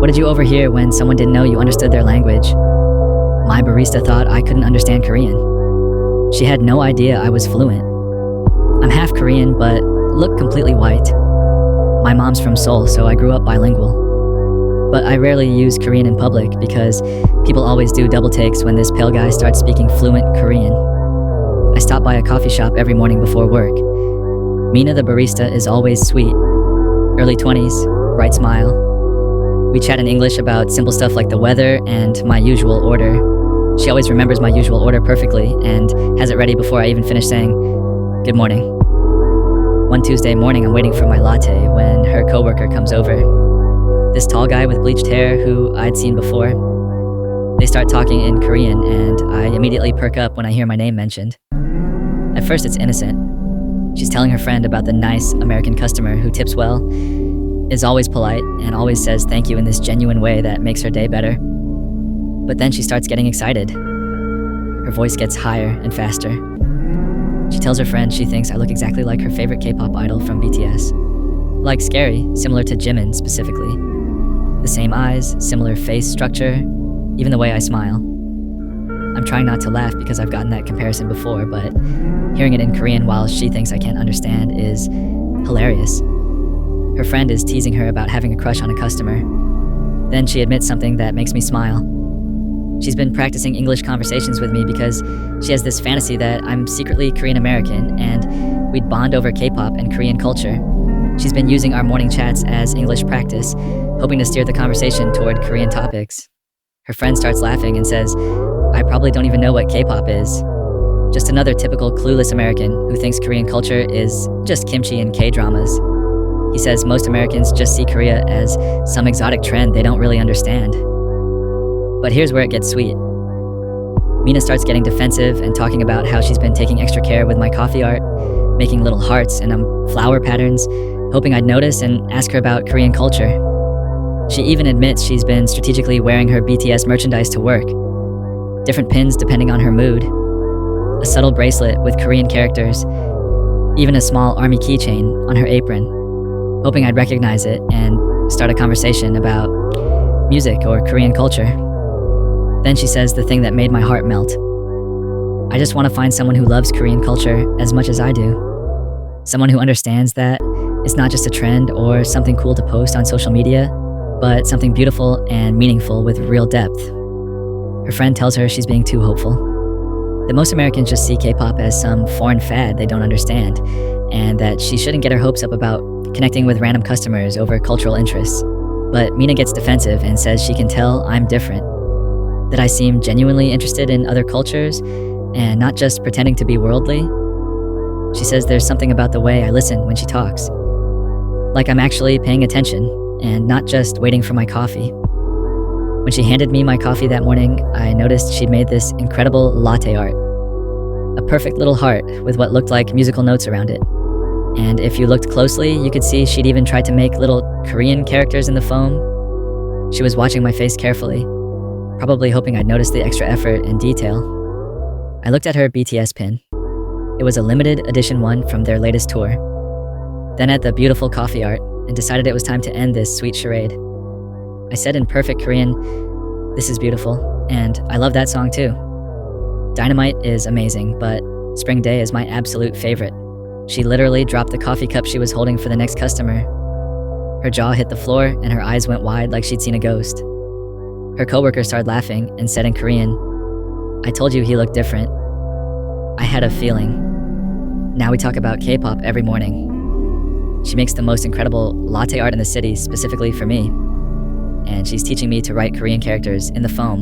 What did you overhear when someone didn't know you understood their language? My barista thought I couldn't understand Korean. She had no idea I was fluent. I'm half Korean, but look completely white. My mom's from Seoul, so I grew up bilingual. But I rarely use Korean in public because people always do double takes when this pale guy starts speaking fluent Korean. I stop by a coffee shop every morning before work. Mina, the barista, is always sweet. Early 20s, bright smile. We chat in English about simple stuff like the weather and my usual order. She always remembers my usual order perfectly and has it ready before I even finish saying, "Good morning." One Tuesday morning, I'm waiting for my latte when her coworker comes over. This tall guy with bleached hair who I'd seen before. They start talking in Korean and I immediately perk up when I hear my name mentioned. At first it's innocent. She's telling her friend about the nice American customer who tips well, is always polite, and always says thank you in this genuine way that makes her day better. But then she starts getting excited. Her voice gets higher and faster. She tells her friend she thinks I look exactly like her favorite K-pop idol from BTS. Like Scary, similar to Jimin specifically. The same eyes, similar face structure, even the way I smile. I'm trying not to laugh because I've gotten that comparison before, but hearing it in Korean while she thinks I can't understand is hilarious. Her friend is teasing her about having a crush on a customer. Then she admits something that makes me smile. She's been practicing English conversations with me because she has this fantasy that I'm secretly Korean American and we'd bond over K-pop and Korean culture. She's been using our morning chats as English practice, hoping to steer the conversation toward Korean topics. Her friend starts laughing and says, "I probably don't even know what K-pop is." Just another typical clueless American who thinks Korean culture is just kimchi and K-dramas. He says most Americans just see Korea as some exotic trend they don't really understand. But here's where it gets sweet. Mina starts getting defensive and talking about how she's been taking extra care with my coffee art, making little hearts and flower patterns, hoping I'd notice and ask her about Korean culture. She even admits she's been strategically wearing her BTS merchandise to work. Different pins depending on her mood. A subtle bracelet with Korean characters, even a small army keychain on her apron, hoping I'd recognize it and start a conversation about music or Korean culture. Then she says the thing that made my heart melt. I just want to find someone who loves Korean culture as much as I do. Someone who understands that it's not just a trend or something cool to post on social media, but something beautiful and meaningful with real depth. Her friend tells her she's being too hopeful. That most Americans just see K-pop as some foreign fad they don't understand, and that she shouldn't get her hopes up about connecting with random customers over cultural interests. But Mina gets defensive and says she can tell I'm different, that I seem genuinely interested in other cultures and not just pretending to be worldly. She says there's something about the way I listen when she talks, like I'm actually paying attention and not just waiting for my coffee. When she handed me my coffee that morning, I noticed she'd made this incredible latte art. A perfect little heart with what looked like musical notes around it. And if you looked closely, you could see she'd even tried to make little Korean characters in the foam. She was watching my face carefully, probably hoping I'd notice the extra effort and detail. I looked at her BTS pin. It was a limited edition one from their latest tour. Then at the beautiful coffee art, and decided it was time to end this sweet charade. I said in perfect Korean, "This is beautiful, and I love that song too." Dynamite is amazing, but Spring Day is my absolute favorite. She literally dropped the coffee cup she was holding for the next customer. Her jaw hit the floor and her eyes went wide like she'd seen a ghost. Her coworker started laughing and said in Korean, "I told you he looked different." I had a feeling. Now we talk about K-pop every morning. She makes the most incredible latte art in the city specifically for me. And she's teaching me to write Korean characters in the foam